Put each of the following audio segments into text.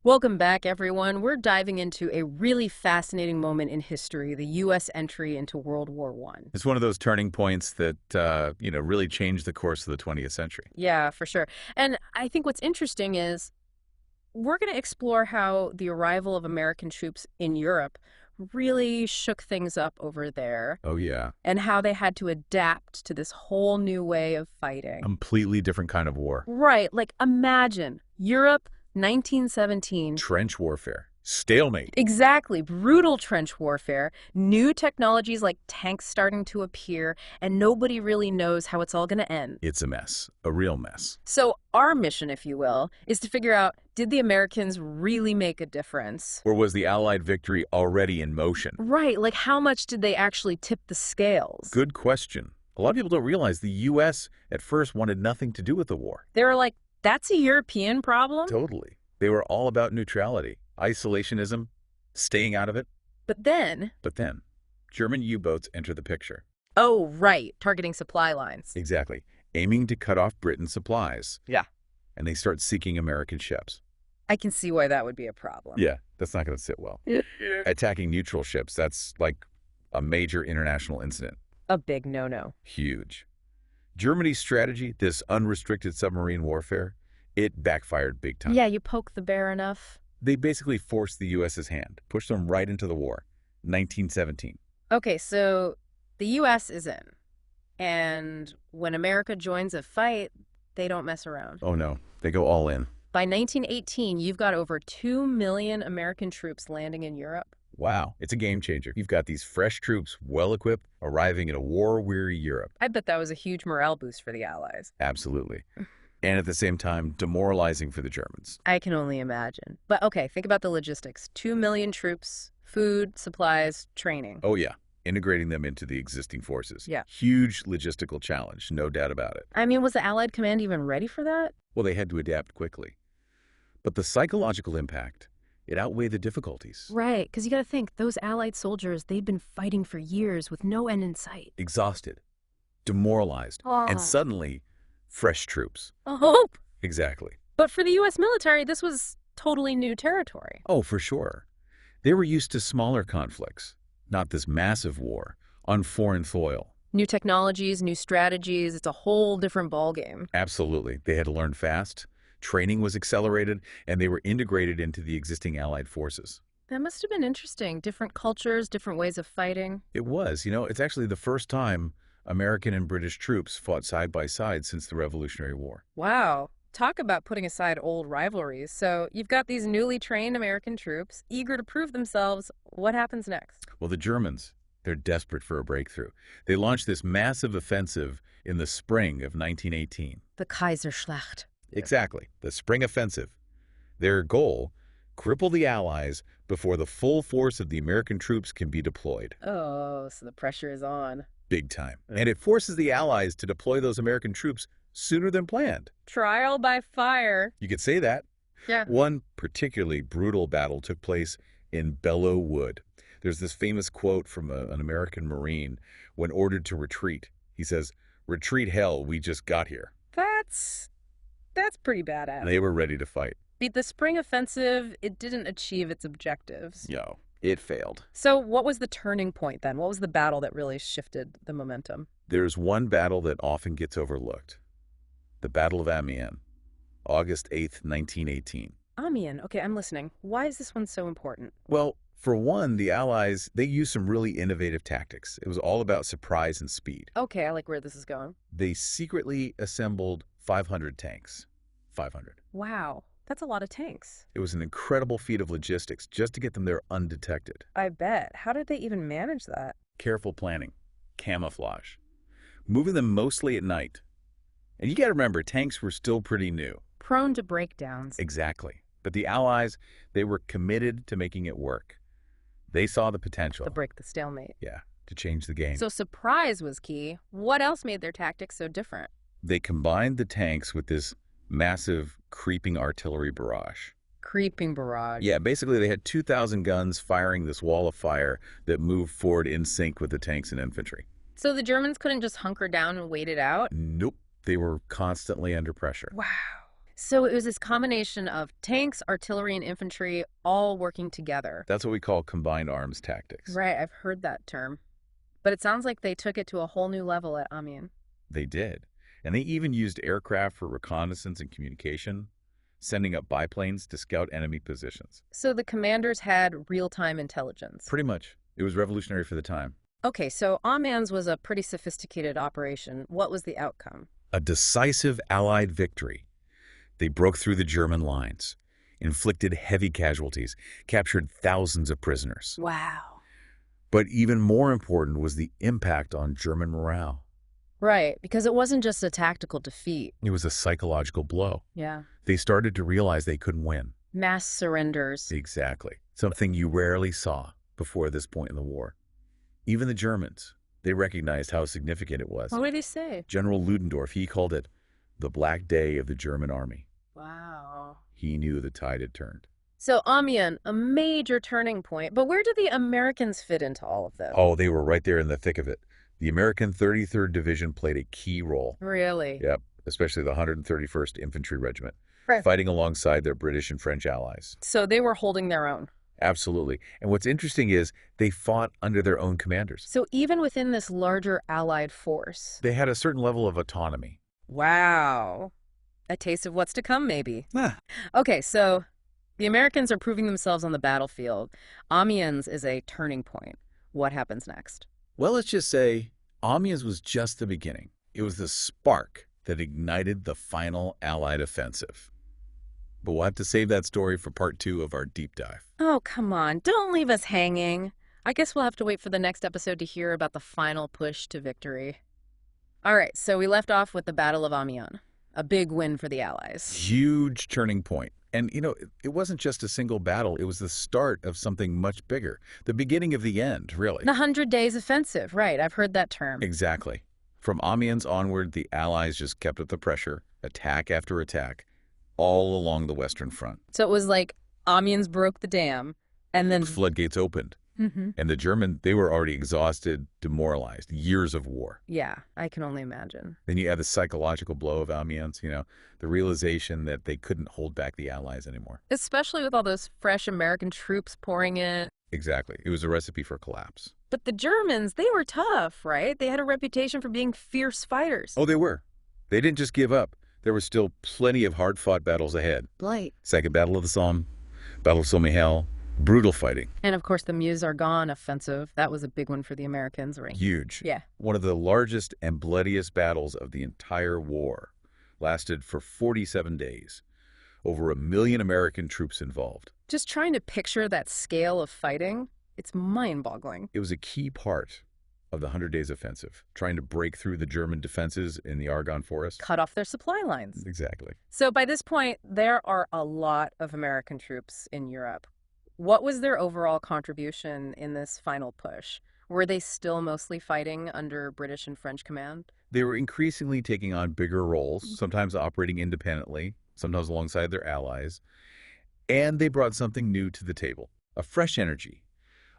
Welcome back, everyone. We're diving into a really fascinating moment in history, the U.S. entry into World War I. It's one of those turning points that, really changed the course of the 20th century. Yeah, for sure. And I think what's interesting is we're going to explore how the arrival of American troops in Europe really shook things up over there Oh, yeah. and how they had to adapt to this whole new way of fighting. Completely different kind of war. Right, like imagine Europe, 1917. Trench warfare. Stalemate. Exactly. Brutal trench warfare, new technologies like tanks starting to appear, and nobody really knows how it's all going to end. It's a mess. A real mess. So our mission, if you will, is to figure out, did the Americans really make a difference? Or was the Allied victory already in motion? Right, like how much did they actually tip the scales? Good question. A lot of people don't realize the U.S. at first wanted nothing to do with the war. They were like, that's a European problem? Totally. They were all about neutrality, isolationism, staying out of it. But then, German U-boats enter the picture. oh, right, targeting supply lines. Exactly. Aiming to cut off Britain's supplies. Yeah. And they start seeking American ships. I can see why that would be a problem. Yeah, that's not going to sit well. Attacking neutral ships, that's like a major international incident. A big no-no. Huge. Germany's strategy, this unrestricted submarine warfare, it backfired big time. Yeah, you poke the bear enough. They basically forced the U.S.'s hand, pushed them right into the war. 1917. Okay, so the U.S. is in. And when America joins a fight, they don't mess around. Oh no, they go all in. By 1918, you've got over 2 million American troops landing in Europe. Wow, it's a game changer. You've got these fresh troops, well-equipped, arriving in a war-weary Europe. I bet that was a huge morale boost for the Allies. Absolutely. And at the same time, demoralizing for the Germans. I can only imagine. But okay, think about the logistics. 2 million troops, food, supplies, training. Oh yeah, integrating them into the existing forces. Yeah. Huge logistical challenge, no doubt about it. I mean, was the Allied command even ready for that? Well, they had to adapt quickly. But the psychological impact, it outweighed the difficulties. Right, because you got to think, those Allied soldiers, they'd been fighting for years with no end in sight. Exhausted, demoralized, and suddenly, fresh troops. A hope! Exactly. But for the U.S. military, this was totally new territory. Oh, for sure. They were used to smaller conflicts, not this massive war on foreign soil. New technologies, new strategies, it's a whole different ballgame. Absolutely. They had to learn fast. Training was accelerated, and they were integrated into the existing Allied forces. That must have been interesting. Different cultures, different ways of fighting. It was. It's actually the first time American and British troops fought side by side since the Revolutionary War. Wow. Talk about putting aside old rivalries. So you've got these newly trained American troops, eager to prove themselves. What happens next? Well, the Germans, they're desperate for a breakthrough. They launched this massive offensive in the spring of 1918. The Kaiserschlacht. Exactly, the Spring Offensive. Their goal, cripple the Allies before the full force of the American troops can be deployed. Oh, so the pressure is on. Big time. And it forces the Allies to deploy those American troops sooner than planned. Trial by fire. You could say that. Yeah. One particularly brutal battle took place in Belleau Wood. There's this famous quote from an American Marine when ordered to retreat. He says, "Retreat hell, we just got here." That's pretty badass. They were ready to fight. But the Spring Offensive, it didn't achieve its objectives. No, it failed. So what was the turning point then? What was the battle that really shifted the momentum? There's one battle that often gets overlooked. The Battle of Amiens, August 8th, 1918. Amiens. Okay, I'm listening. Why is this one so important? Well, for one, the Allies, they used some really innovative tactics. It was all about surprise and speed. Okay, I like where this is going. They secretly assembled 500 tanks. 500. Wow, that's a lot of tanks. It was an incredible feat of logistics just to get them there undetected. I bet. How did they even manage that? Careful planning, camouflage, moving them mostly at night. And you got to remember, tanks were still pretty new. Prone to breakdowns. Exactly. But the Allies, they were committed to making it work. They saw the potential. To break the stalemate. Yeah, to change the game. So surprise was key. What else made their tactics so different? They combined the tanks with this massive creeping artillery barrage. Creeping barrage. Yeah, basically they had 2,000 guns firing this wall of fire that moved forward in sync with the tanks and infantry. So the Germans couldn't just hunker down and wait it out? Nope. They were constantly under pressure. Wow. So it was this combination of tanks, artillery, and infantry all working together. That's what we call combined arms tactics. Right, I've heard that term. But it sounds like they took it to a whole new level at Amiens. They did. And they even used aircraft for reconnaissance and communication, sending up biplanes to scout enemy positions. So the commanders had real-time intelligence. Pretty much. It was revolutionary for the time. Okay, so Amiens was a pretty sophisticated operation. What was the outcome? A decisive Allied victory. They broke through the German lines, inflicted heavy casualties, captured thousands of prisoners. Wow. But even more important was the impact on German morale. Right, because it wasn't just a tactical defeat. It was a psychological blow. Yeah. They started to realize they couldn't win. Mass surrenders. Exactly. Something you rarely saw before this point in the war. Even the Germans, they recognized how significant it was. What did he say? General Ludendorff, he called it the Black Day of the German army. Wow. He knew the tide had turned. So Amiens, a major turning point. But where did the Americans fit into all of this? Oh, they were right there in the thick of it. The American 33rd Division played a key role. Really? Yep, especially the 131st Infantry Regiment, Right. fighting alongside their British and French allies. So they were holding their own. Absolutely. And what's interesting is they fought under their own commanders. So even within this larger Allied force. They had a certain level of autonomy. Wow. A taste of what's to come, maybe. Ah. Okay, so the Americans are proving themselves on the battlefield. Amiens is a turning point. What happens next? Well, let's just say Amiens was just the beginning. It was the spark that ignited the final Allied offensive. But we'll have to save that story for part 2 of our deep dive. Oh, come on. Don't leave us hanging. I guess we'll have to wait for the next episode to hear about the final push to victory. All right, so we left off with the Battle of Amiens. A big win for the Allies. Huge turning point. And, it wasn't just a single battle. It was the start of something much bigger. The beginning of the end, really. The 100 Days Offensive, right. I've heard that term. Exactly. From Amiens onward, the Allies just kept up the pressure, attack after attack, all along the Western Front. So it was like Amiens broke the dam, and then... Floodgates opened. Mm-hmm. And the German, they were already exhausted, demoralized, years of war. Yeah, I can only imagine. Then you add the psychological blow of Amiens, the realization that they couldn't hold back the Allies anymore. Especially with all those fresh American troops pouring in. Exactly. It was a recipe for collapse. But the Germans, they were tough, right? They had a reputation for being fierce fighters. Oh, they were. They didn't just give up. There were still plenty of hard-fought battles ahead. Like? Second Battle of the Somme, Battle of Saint-Mihiel, brutal fighting. And of course the Meuse-Argonne offensive. That was a big one for the Americans, right? Huge. Yeah. One of the largest and bloodiest battles of the entire war. Lasted for 47 days. Over 1 million American troops involved. Just trying to picture that scale of fighting, it's mind-boggling. It was a key part of the 100 Days Offensive, trying to break through the German defenses in the Argonne Forest. Cut off their supply lines. Exactly. So by this point, there are a lot of American troops in Europe. What was their overall contribution in this final push? Were they still mostly fighting under British and French command? They were increasingly taking on bigger roles, sometimes operating independently, sometimes alongside their allies. And they brought something new to the table, a fresh energy,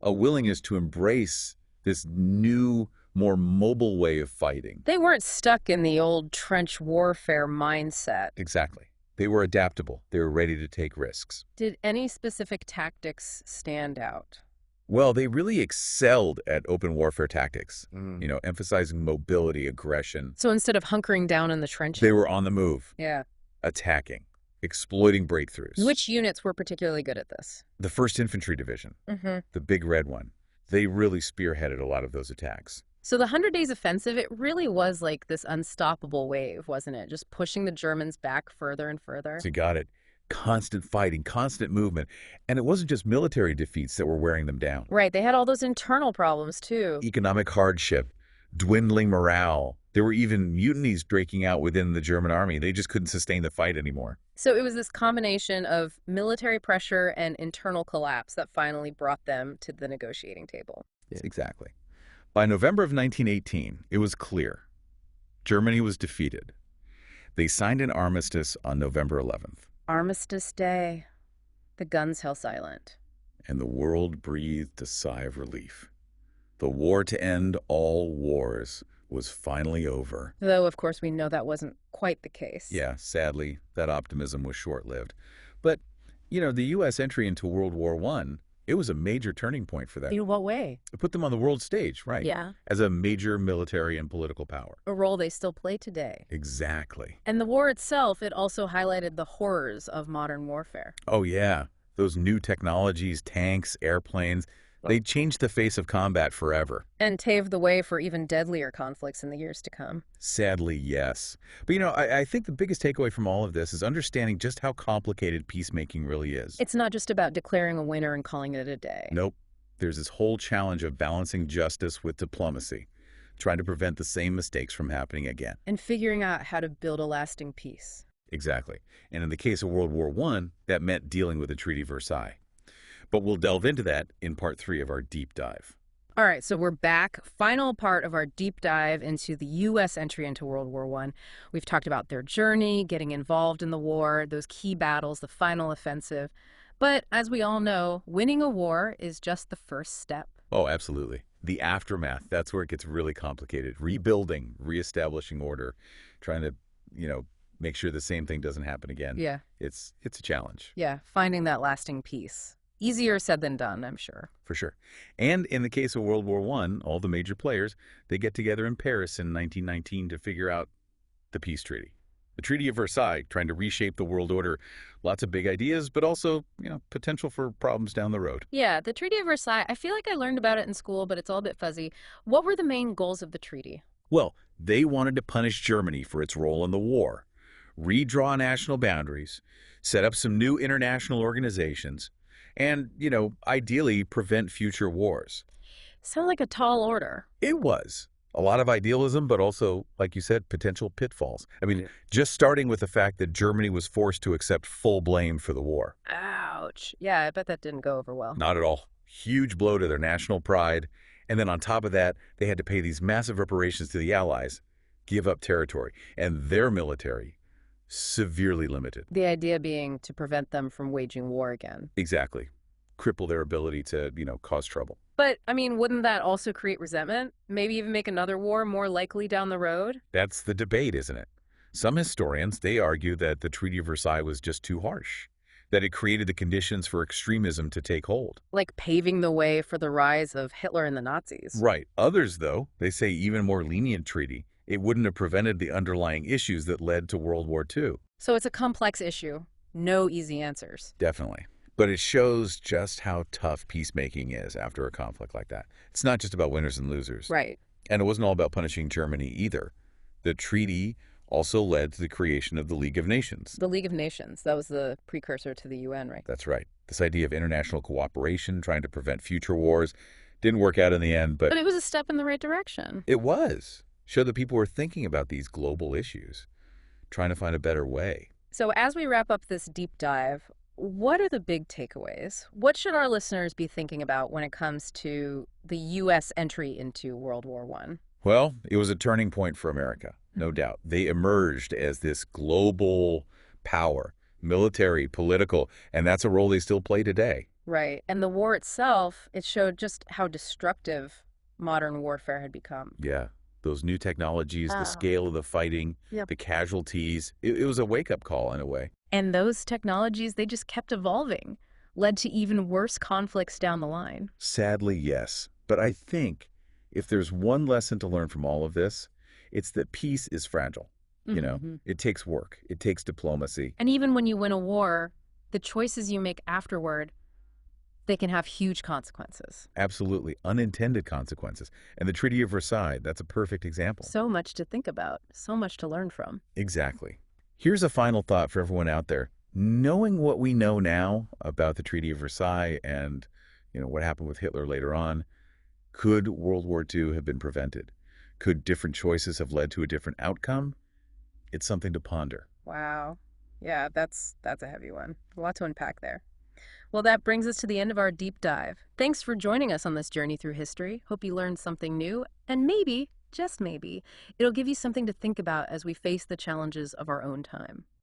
a willingness to embrace this new, more mobile way of fighting. They weren't stuck in the old trench warfare mindset. Exactly. They were adaptable. They were ready to take risks. Did any specific tactics stand out? Well, they really excelled at open warfare tactics, emphasizing mobility, aggression. So instead of hunkering down in the trenches? They were on the move, Yeah. attacking, exploiting breakthroughs. Which units were particularly good at this? The 1st Infantry Division, the big red one, they really spearheaded a lot of those attacks. So the 100 Days Offensive, it really was like this unstoppable wave, wasn't it? Just pushing the Germans back further and further. So you got it. Constant fighting, constant movement. And it wasn't just military defeats that were wearing them down. Right. They had all those internal problems, too. Economic hardship, dwindling morale. There were even mutinies breaking out within the German army. They just couldn't sustain the fight anymore. So it was this combination of military pressure and internal collapse that finally brought them to the negotiating table. Exactly. By November of 1918, it was clear. Germany was defeated. They signed an armistice on November 11th. Armistice Day. The guns fell silent. And the world breathed a sigh of relief. The war to end all wars was finally over. Though, of course, we know that wasn't quite the case. Yeah, sadly, that optimism was short-lived. But, the U.S. entry into World War I, it was a major turning point for them. In what way? It put them on the world stage, right, Yeah. as a major military and political power. A role they still play today. Exactly. And the war itself, it also highlighted the horrors of modern warfare. Oh, yeah. Those new technologies, tanks, airplanes, they changed the face of combat forever. And paved the way for even deadlier conflicts in the years to come. Sadly, yes. But, I think the biggest takeaway from all of this is understanding just how complicated peacemaking really is. It's not just about declaring a winner and calling it a day. Nope. There's this whole challenge of balancing justice with diplomacy, trying to prevent the same mistakes from happening again. And figuring out how to build a lasting peace. Exactly. And in the case of World War I, that meant dealing with the Treaty of Versailles. But we'll delve into that in part 3 of our deep dive. All right, so we're back. Final part of our deep dive into the U.S. entry into World War I. We've talked about their journey, getting involved in the war, those key battles, the final offensive. But as we all know, winning a war is just the first step. Oh, absolutely. The aftermath, that's where it gets really complicated. Rebuilding, reestablishing order, trying to, make sure the same thing doesn't happen again. Yeah. It's a challenge. Yeah, finding that lasting peace. Easier said than done, I'm sure. For sure. And in the case of World War I, all the major players, they get together in Paris in 1919 to figure out the peace treaty. The Treaty of Versailles, trying to reshape the world order. Lots of big ideas, but also, potential for problems down the road. Yeah, the Treaty of Versailles, I feel like I learned about it in school, but it's all a bit fuzzy. What were the main goals of the treaty? Well, they wanted to punish Germany for its role in the war, redraw national boundaries, set up some new international organizations, and, ideally prevent future wars. Sound like a tall order. It was. A lot of idealism, but also, like you said, potential pitfalls. I mean, just starting with the fact that Germany was forced to accept full blame for the war. Ouch. Yeah, I bet that didn't go over well. Not at all. Huge blow to their national pride. And then on top of that, they had to pay these massive reparations to the Allies, give up territory, and their military severely limited. The idea being to prevent them from waging war again. Exactly. Cripple their ability to, cause trouble. But, wouldn't that also create resentment? Maybe even make another war more likely down the road? That's the debate, isn't it? Some historians, they argue that the Treaty of Versailles was just too harsh, that it created the conditions for extremism to take hold. Like paving the way for the rise of Hitler and the Nazis. Right. Others, though, they say even more lenient treaty. It wouldn't have prevented the underlying issues that led to World War II. So it's a complex issue. No easy answers. Definitely. But it shows just how tough peacemaking is after a conflict like that. It's not just about winners and losers. Right. And it wasn't all about punishing Germany either. The treaty also led to the creation of the League of Nations. The League of Nations, that was the precursor to the UN, right? That's right. This idea of international cooperation, trying to prevent future wars, didn't work out in the end, but it was a step in the right direction. It was. Showed that people were thinking about these global issues, trying to find a better way. So as we wrap up this deep dive, what are the big takeaways? What should our listeners be thinking about when it comes to the U.S. entry into World War I? Well, it was a turning point for America, no doubt. They emerged as this global power, military, political, and that's a role they still play today. Right. And the war itself, it showed just how destructive modern warfare had become. Yeah. Those new technologies, the scale of the fighting, the casualties. It was a wake-up call in a way. And those technologies, they just kept evolving, led to even worse conflicts down the line. Sadly, yes. But I think if there's one lesson to learn from all of this, it's that peace is fragile. It takes work. It takes diplomacy. And even when you win a war, the choices you make afterward, they can have huge consequences. Absolutely. Unintended consequences. And the Treaty of Versailles, that's a perfect example. So much to think about. So much to learn from. Exactly. Here's a final thought for everyone out there. Knowing what we know now about the Treaty of Versailles and, what happened with Hitler later on, could World War II have been prevented? Could different choices have led to a different outcome? It's something to ponder. Wow. Yeah, that's a heavy one. A lot to unpack there. Well, that brings us to the end of our deep dive. Thanks for joining us on this journey through history. Hope you learned something new, and maybe, just maybe, it'll give you something to think about as we face the challenges of our own time.